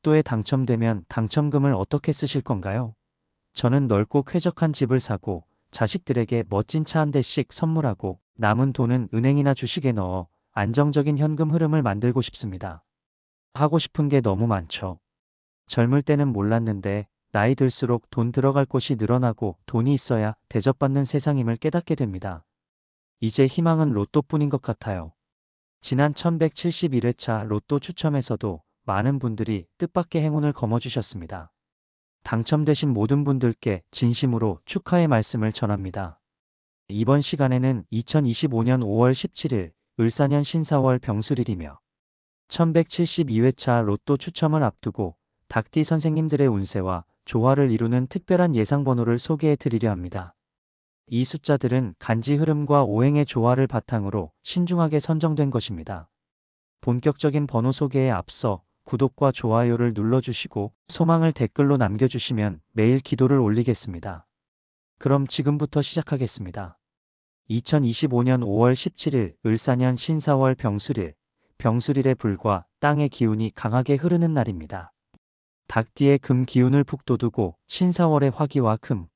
로또에 당첨되면 당첨금을 어떻게 쓰실 건가요? 저는 넓고 쾌적한 집을 사고 자식들에게 멋진 차 한 대씩 선물하고 남은 돈은 은행이나 주식에 넣어 안정적인 현금 흐름을 만들고 싶습니다. 하고 싶은 게 너무 많죠. 젊을 때는 몰랐는데 나이 들수록 돈 들어갈 곳이 늘어나고 돈이 있어야 대접받는 세상임을 깨닫게 됩니다. 이제 희망은 로또뿐인 것 같아요. 지난 1171회차 로또 추첨에서도 많은 분들이 뜻밖의 행운을 거머쥐셨습니다. 당첨되신 모든 분들께 진심으로 축하의 말씀을 전합니다. 이번 시간에는 2025년 5월 17일 을사년 신사월 병술일이며 1172회차 로또 추첨을 앞두고 닭띠 선생님들의 운세와 조화를 이루는 특별한 예상번호를 소개해 드리려 합니다. 이 숫자들은 간지 흐름과 오행의 조화를 바탕으로 신중하게 선정된 것입니다. 본격적인 번호 소개에 앞서 구독과 좋아요를 눌러주시고 소망을 댓글로 남겨주시면 매일 기도를 올리겠습니다. 그럼 지금부터 시작하겠습니다. 2025년 5월 17일 을사년 신사월 병술일, 병술일의 불과 땅의 기운이 강하게 흐르는 날입니다. 닭띠의 금 기운을 푹 돋우고 신사월의 화기와 금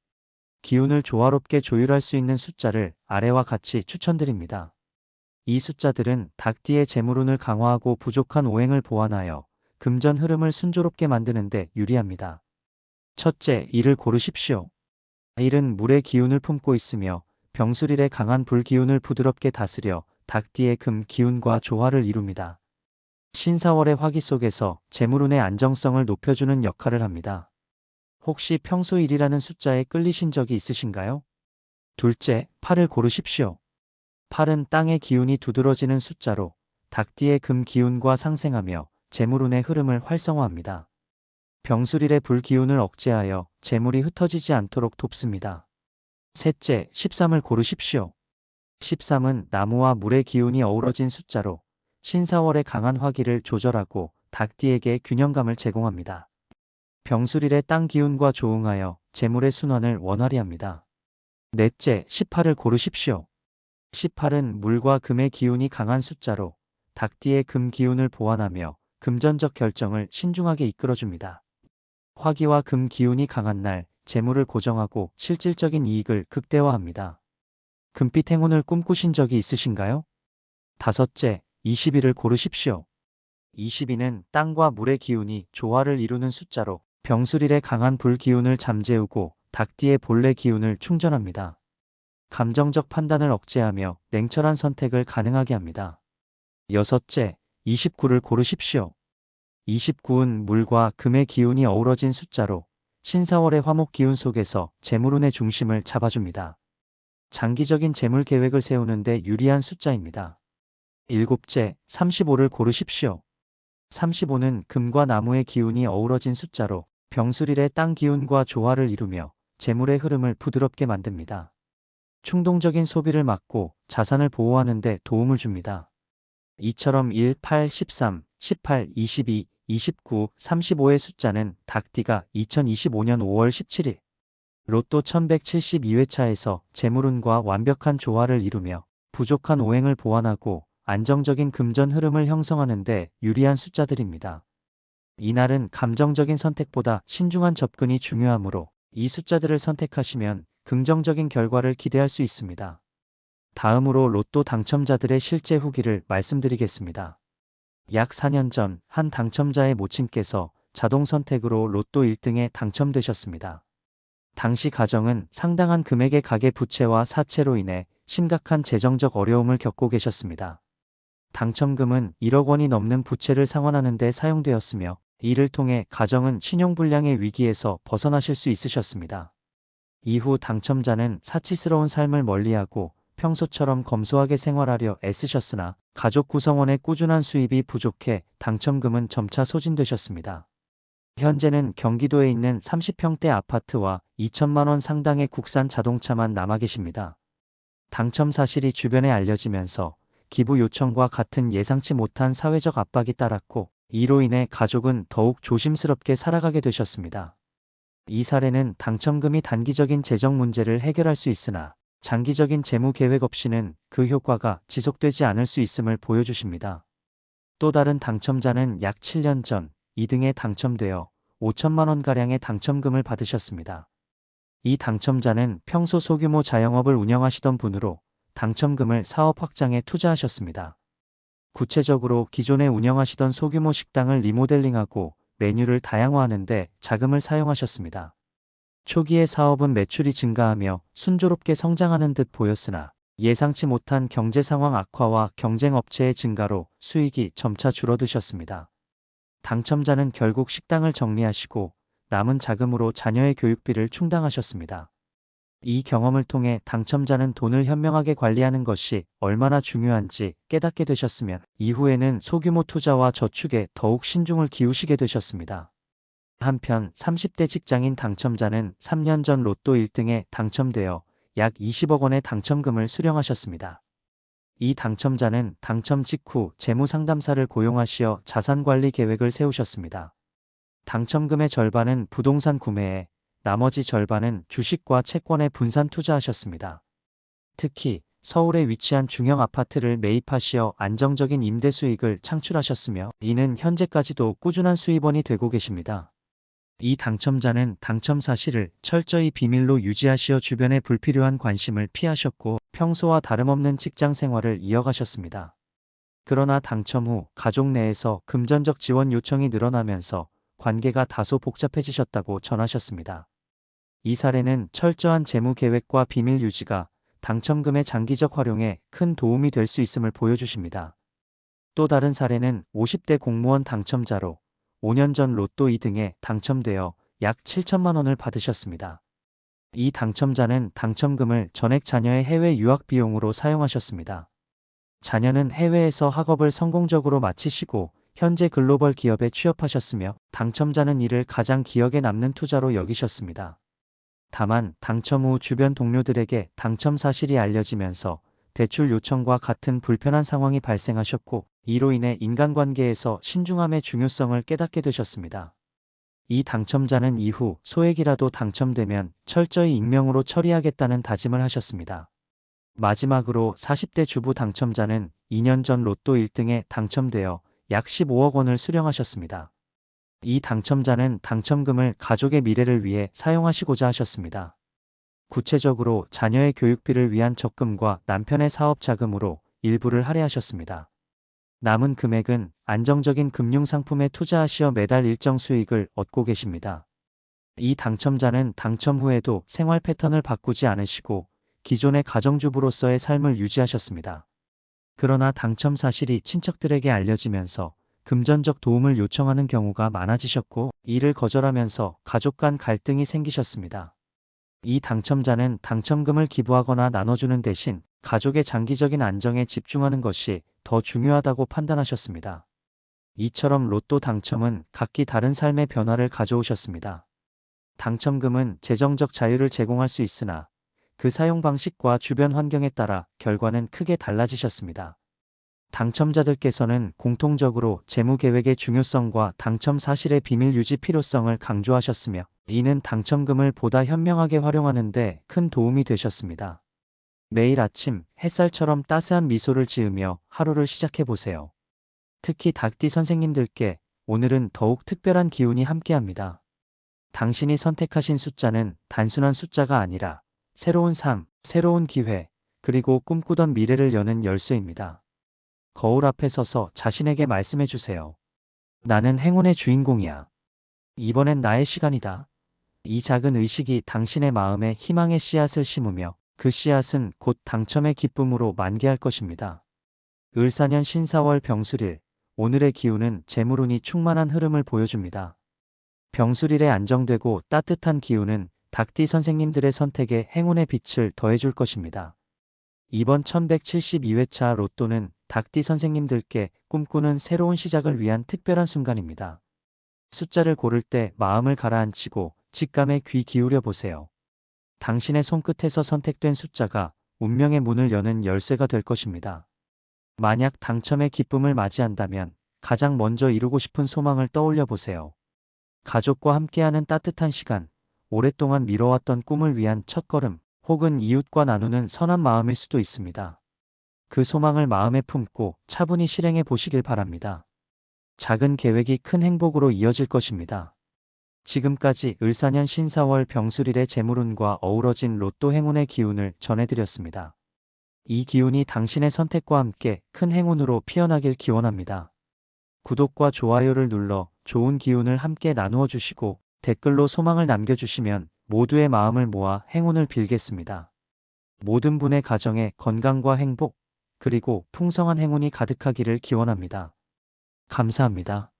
기운을 조화롭게 조율할 수 있는 숫자를 아래와 같이 추천드립니다. 이 숫자들은 닭띠의 재물운을 강화하고 부족한 오행을 보완하여 금전 흐름을 순조롭게 만드는 데 유리합니다. 첫째, 일을 고르십시오. 일은 물의 기운을 품고 있으며 병술일의 강한 불 기운을 부드럽게 다스려 닭띠의 금 기운과 조화를 이룹니다. 신사월의 화기 속에서 재물운의 안정성을 높여주는 역할을 합니다. 혹시 평소 일이라는 숫자에 끌리신 적이 있으신가요? 둘째, 팔을 고르십시오. 팔은 땅의 기운이 두드러지는 숫자로 닭띠의 금 기운과 상생하며 재물운의 흐름을 활성화합니다. 병술일의 불 기운을 억제하여 재물이 흩어지지 않도록 돕습니다. 셋째, 13을 고르십시오. 13은 나무와 물의 기운이 어우러진 숫자로 신사월의 강한 화기를 조절하고 닭띠에게 균형감을 제공합니다. 병술일의 땅 기운과 조응하여 재물의 순환을 원활히 합니다. 넷째, 18을 고르십시오. 18은 물과 금의 기운이 강한 숫자로 닭띠의 금 기운을 보완하며 금전적 결정을 신중하게 이끌어줍니다. 화기와 금 기운이 강한 날 재물을 고정하고 실질적인 이익을 극대화합니다. 금빛 행운을 꿈꾸신 적이 있으신가요? 다섯째, 22를 고르십시오. 22는 땅과 물의 기운이 조화를 이루는 숫자로 병술일의 강한 불 기운을 잠재우고 닭띠의 본래 기운을 충전합니다. 감정적 판단을 억제하며 냉철한 선택을 가능하게 합니다. 여섯째, 29를 고르십시오. 29은 물과 금의 기운이 어우러진 숫자로 신사월의 화목 기운 속에서 재물운의 중심을 잡아줍니다. 장기적인 재물 계획을 세우는 데 유리한 숫자입니다. 일곱째, 35를 고르십시오. 35는 금과 나무의 기운이 어우러진 숫자로 병술일의 땅 기운과 조화를 이루며 재물의 흐름을 부드럽게 만듭니다. 충동적인 소비를 막고 자산을 보호하는 데 도움을 줍니다. 이처럼 1, 8, 13, 18, 22, 29, 35의 숫자는 닭띠가 2025년 5월 17일 로또 1172회차에서 재물운과 완벽한 조화를 이루며 부족한 오행을 보완하고 안정적인 금전 흐름을 형성하는 데 유리한 숫자들입니다. 이날은 감정적인 선택보다 신중한 접근이 중요하므로 이 숫자들을 선택하시면 긍정적인 결과를 기대할 수 있습니다. 다음으로 로또 당첨자들의 실제 후기를 말씀드리겠습니다. 약 4년 전 한 당첨자의 모친께서 자동 선택으로 로또 1등에 당첨되셨습니다. 당시 가정은 상당한 금액의 가계 부채와 사채로 인해 심각한 재정적 어려움을 겪고 계셨습니다. 당첨금은 1억 원이 넘는 부채를 상환하는 데 사용되었으며 이를 통해 가정은 신용불량의 위기에서 벗어나실 수 있으셨습니다. 이후 당첨자는 사치스러운 삶을 멀리하고 평소처럼 검소하게 생활하려 애쓰셨으나 가족 구성원의 꾸준한 수입이 부족해 당첨금은 점차 소진되셨습니다. 현재는 경기도에 있는 30평대 아파트와 2천만 원 상당의 국산 자동차만 남아 계십니다. 당첨 사실이 주변에 알려지면서 기부 요청과 같은 예상치 못한 사회적 압박이 따랐고 이로 인해 가족은 더욱 조심스럽게 살아가게 되셨습니다. 이 사례는 당첨금이 단기적인 재정 문제를 해결할 수 있으나 장기적인 재무 계획 없이는 그 효과가 지속되지 않을 수 있음을 보여주십니다. 또 다른 당첨자는 약 7년 전 2등에 당첨되어 5천만 원가량의 당첨금을 받으셨습니다. 이 당첨자는 평소 소규모 자영업을 운영하시던 분으로 당첨금을 사업 확장에 투자하셨습니다. 구체적으로 기존에 운영하시던 소규모 식당을 리모델링하고 메뉴를 다양화하는 데 자금을 사용하셨습니다. 초기에 사업은 매출이 증가하며 순조롭게 성장하는 듯 보였으나 예상치 못한 경제 상황 악화와 경쟁 업체의 증가로 수익이 점차 줄어드셨습니다. 당첨자는 결국 식당을 정리하시고 남은 자금으로 자녀의 교육비를 충당하셨습니다. 이 경험을 통해 당첨자는 돈을 현명하게 관리하는 것이 얼마나 중요한지 깨닫게 되셨으며 이후에는 소규모 투자와 저축에 더욱 신중을 기우시게 되셨습니다. 한편 30대 직장인 당첨자는 3년 전 로또 1등에 당첨되어 약 20억 원의 당첨금을 수령하셨습니다. 이 당첨자는 당첨 직후 재무상담사를 고용하시어 자산관리 계획을 세우셨습니다. 당첨금의 절반은 부동산 구매에, 나머지 절반은 주식과 채권에 분산 투자하셨습니다. 특히 서울에 위치한 중형 아파트를 매입하시어 안정적인 임대 수익을 창출하셨으며 이는 현재까지도 꾸준한 수입원이 되고 계십니다. 이 당첨자는 당첨 사실을 철저히 비밀로 유지하시어 주변의 불필요한 관심을 피하셨고 평소와 다름없는 직장 생활을 이어가셨습니다. 그러나 당첨 후 가족 내에서 금전적 지원 요청이 늘어나면서 관계가 다소 복잡해지셨다고 전하셨습니다. 이 사례는 철저한 재무 계획과 비밀 유지가 당첨금의 장기적 활용에 큰 도움이 될 수 있음을 보여주십니다. 또 다른 사례는 50대 공무원 당첨자로 5년 전 로또 2등에 당첨되어 약 7천만 원을 받으셨습니다. 이 당첨자는 당첨금을 전액 자녀의 해외 유학 비용으로 사용하셨습니다. 자녀는 해외에서 학업을 성공적으로 마치시고 현재 글로벌 기업에 취업하셨으며 당첨자는 이를 가장 기억에 남는 투자로 여기셨습니다. 다만 당첨 후 주변 동료들에게 당첨 사실이 알려지면서 대출 요청과 같은 불편한 상황이 발생하셨고 이로 인해 인간관계에서 신중함의 중요성을 깨닫게 되셨습니다. 이 당첨자는 이후 소액이라도 당첨되면 철저히 익명으로 처리하겠다는 다짐을 하셨습니다. 마지막으로 40대 주부 당첨자는 2년 전 로또 1등에 당첨되어 약 15억 원을 수령하셨습니다. 이 당첨자는 당첨금을 가족의 미래를 위해 사용하시고자 하셨습니다. 구체적으로 자녀의 교육비를 위한 적금과 남편의 사업 자금으로 일부를 할애하셨습니다. 남은 금액은 안정적인 금융상품에 투자하시어 매달 일정 수익을 얻고 계십니다. 이 당첨자는 당첨 후에도 생활 패턴을 바꾸지 않으시고 기존의 가정주부로서의 삶을 유지하셨습니다. 그러나 당첨 사실이 친척들에게 알려지면서 금전적 도움을 요청하는 경우가 많아지셨고 이를 거절하면서 가족 간 갈등이 생기셨습니다. 이 당첨자는 당첨금을 기부하거나 나눠주는 대신 가족의 장기적인 안정에 집중하는 것이 더 중요하다고 판단하셨습니다. 이처럼 로또 당첨은 각기 다른 삶의 변화를 가져오셨습니다. 당첨금은 재정적 자유를 제공할 수 있으나 그 사용 방식과 주변 환경에 따라 결과는 크게 달라지셨습니다. 당첨자들께서는 공통적으로 재무 계획의 중요성과 당첨 사실의 비밀 유지 필요성을 강조하셨으며 이는 당첨금을 보다 현명하게 활용하는 데 큰 도움이 되셨습니다. 매일 아침 햇살처럼 따스한 미소를 지으며 하루를 시작해 보세요. 특히 닭띠 선생님들께 오늘은 더욱 특별한 기운이 함께합니다. 당신이 선택하신 숫자는 단순한 숫자가 아니라 새로운 삶, 새로운 기회, 그리고 꿈꾸던 미래를 여는 열쇠입니다. 거울 앞에 서서 자신에게 말씀해 주세요. 나는 행운의 주인공이야. 이번엔 나의 시간이다. 이 작은 의식이 당신의 마음에 희망의 씨앗을 심으며 그 씨앗은 곧 당첨의 기쁨으로 만개할 것입니다. 을사년 신사월 병술일, 오늘의 기운은 재물운이 충만한 흐름을 보여줍니다. 병술일에 안정되고 따뜻한 기운은 닭띠 선생님들의 선택에 행운의 빛을 더해줄 것입니다. 이번 1172회차 로또는 닭띠 선생님들께 꿈꾸는 새로운 시작을 위한 특별한 순간입니다. 숫자를 고를 때 마음을 가라앉히고 직감에 귀 기울여 보세요. 당신의 손끝에서 선택된 숫자가 운명의 문을 여는 열쇠가 될 것입니다. 만약 당첨의 기쁨을 맞이한다면 가장 먼저 이루고 싶은 소망을 떠올려 보세요. 가족과 함께하는 따뜻한 시간, 오랫동안 미뤄왔던 꿈을 위한 첫걸음, 혹은 이웃과 나누는 선한 마음일 수도 있습니다. 그 소망을 마음에 품고 차분히 실행해 보시길 바랍니다. 작은 계획이 큰 행복으로 이어질 것입니다. 지금까지 을사년 신사월 병술일의 재물운과 어우러진 로또 행운의 기운을 전해드렸습니다. 이 기운이 당신의 선택과 함께 큰 행운으로 피어나길 기원합니다. 구독과 좋아요를 눌러 좋은 기운을 함께 나누어 주시고 댓글로 소망을 남겨주시면 모두의 마음을 모아 행운을 빌겠습니다. 모든 분의 가정에 건강과 행복, 그리고 풍성한 행운이 가득하기를 기원합니다. 감사합니다.